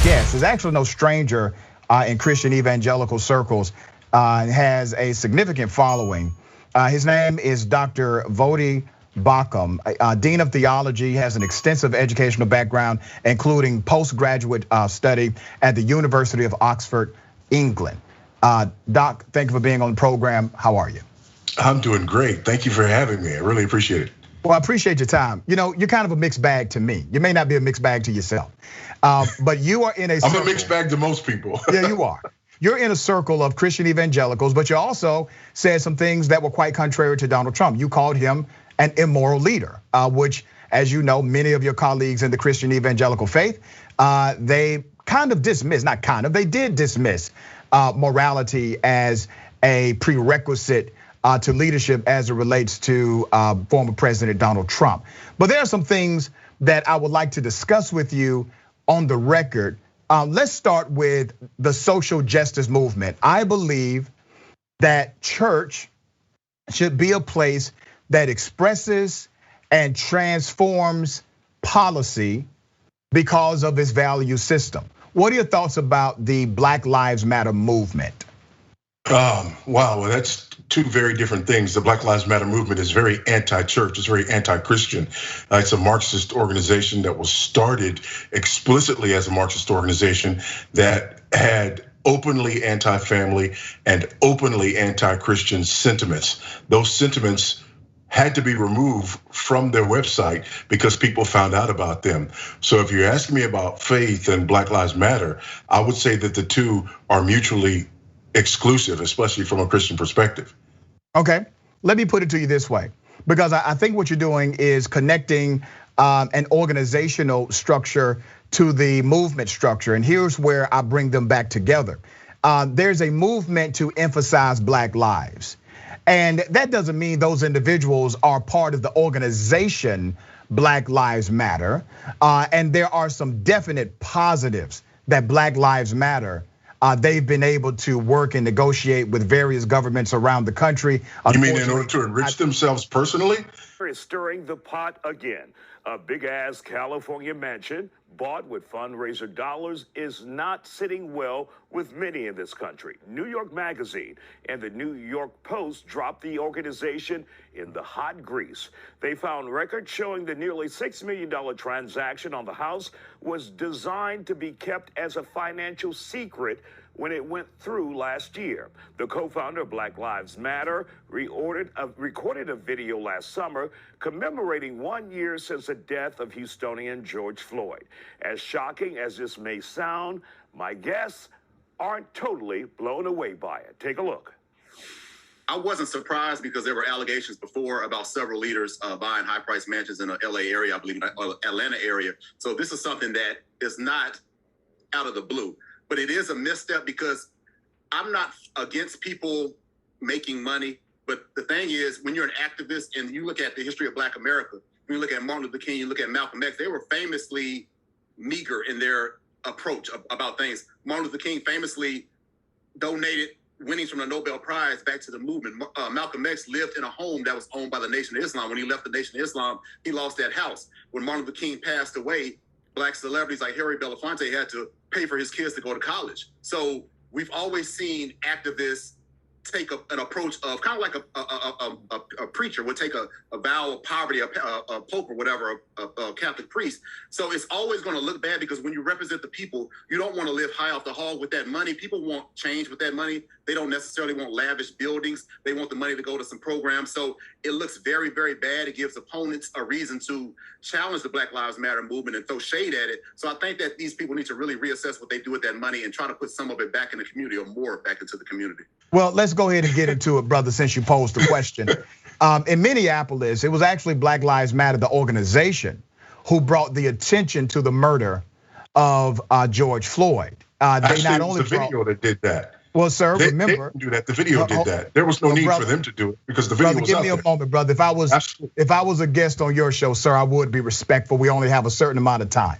guest is actually no stranger in Christian evangelical circles, has a significant following. His name is Dr. Voddie Baucham, Dean of Theology, has an extensive educational background, including postgraduate study at the University of Oxford, England. Doc, thank you for being on the program. How are you? I'm doing great. Thank you for having me. I really appreciate it. Well, I appreciate your time. You know, you're kind of a mixed bag to me. You may not be a mixed bag to yourself, but you are in a circle. I'm a mixed bag to most people. Yeah, you are. You're in a circle of Christian evangelicals, but you also said some things that were quite contrary to Donald Trump. You called him an immoral leader, which, as you know, many of your colleagues in the Christian evangelical faith, they kind of dismiss, not kind of, they did dismiss morality as a prerequisite to leadership as it relates to former President Donald Trump. But there are some things that I would like to discuss with you on the record. Let's start with the social justice movement. I believe that church should be a place that expresses and transforms policy because of its value system. What are your thoughts about the Black Lives Matter movement? Wow, well, that's two very different things. The Black Lives Matter movement is very anti-church, it's very anti-Christian. It's a Marxist organization that was started explicitly as a Marxist organization that had openly anti-family and openly anti-Christian sentiments. Those sentiments had to be removed from their website because people found out about them. So if you're asking me about faith and Black Lives Matter, I would say that the two are mutually exclusive, especially from a Christian perspective. Okay, let me put it to you this way, because I think what you're doing is connecting an organizational structure to the movement structure, and here's where I bring them back together. There's a movement to emphasize Black lives, and that doesn't mean those individuals are part of the organization Black Lives Matter, and there are some definite positives that Black Lives Matter. They've been able to work and negotiate with various governments around the country. You mean in order to enrich themselves personally? Is stirring the pot again. A big-ass California mansion bought with fundraiser dollars is not sitting well with many in this country. New York Magazine and the New York Post dropped the organization in the hot grease. They found records showing the nearly $6 million transaction on the house was designed to be kept as a financial secret when it went through last year. The co-founder of Black Lives Matter recorded a video last summer commemorating 1 year since the death of Houstonian George Floyd. As shocking as this may sound, my guests aren't totally blown away by it. Take a look. I wasn't surprised because there were allegations before about several leaders buying high-priced mansions in the LA area, I believe, Atlanta area. So this is something that is not out of the blue. But it is a misstep because I'm not against people making money. But the thing is, when you're an activist and you look at the history of Black America, when you look at Martin Luther King, you look at Malcolm X, they were famously meager in their approach about things. Martin Luther King famously donated winnings from the Nobel Prize back to the movement. Malcolm X lived in a home that was owned by the Nation of Islam. When he left the Nation of Islam, he lost that house. When Martin Luther King passed away, Black celebrities like Harry Belafonte had to pay for his kids to go to college. So we've always seen activists take an approach of kind of like a preacher would take a vow of poverty, a pope or whatever, a Catholic priest. So it's always going to look bad because when you represent the people, you don't want to live high off the hog with that money. People want change with that money. They don't necessarily want lavish buildings. They want the money to go to some programs. So it looks very, very bad. It gives opponents a reason to challenge the Black Lives Matter movement and throw shade at it. So I think that these people need to really reassess what they do with that money and try to put some of it back in the community or more back into the community. Well, let's go ahead and get into it, brother, since you posed the question. In Minneapolis, it was actually Black Lives Matter, the organization, who brought the attention to the murder of George Floyd. Actually, not only it was the video that did that. Well, sir, remember. They didn't do that. The video did that. There was no need for them to do it because the video was out there. Give me a moment, brother. If I was a guest on your show, sir, I would be respectful. We only have a certain amount of time.